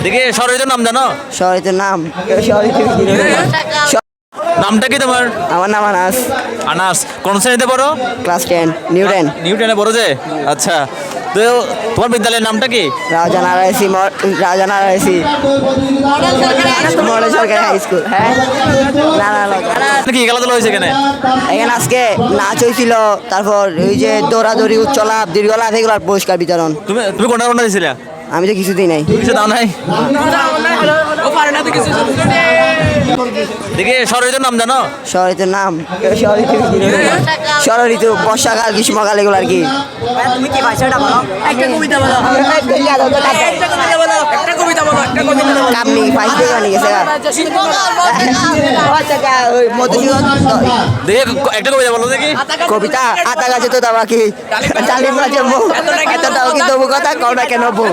দেখি শহরের নাম জানো? শহরের নাম নামটা কি তোমার? আমার নাম আনাস। আনাস। কোন শ্রেণীতে পড়ো? Class 10 Newton. নিউটনে পড়ো যে? আচ্ছা, তো তোমার বিদ্যালয়ের নামটা কি? রাউজান আরআইসি মডেল সরকারি হাই স্কুল। হ্যাঁ না না না কি খেলাধুলা হয়েছে এখানে? এখানে আজকে নাচ হয়েছিল, তারপর ওই যে দৌড়াদৌড়ি, উচ্চ লাভ, দীর্ঘ লাভ, এগুলোর পুরস্কার বিতরণ। তুমি কোনটা কোনটা দিয়েছিলে? আমি তো কিছুতেই নাই। কিছু দাও নাই? দেখি শহরের নাম জানো? শহরের নাম ষড় ঋতু, বর্ষাকাল, গ্রীষ্মকাল, এগুলো আর কি। তুমি কি ভাষাটা বলো? একটা কবিতা বলো। কামনি ফাইভ থেকে নিয়ে গেছে। ওই মধুসূদন। দেখি একটা কবিতা বলো দেখি। কবিতা আতা গাছে তো দাবা কি ডালিম গাছে এত দাও কি তবু কথা কও না কেন বউ।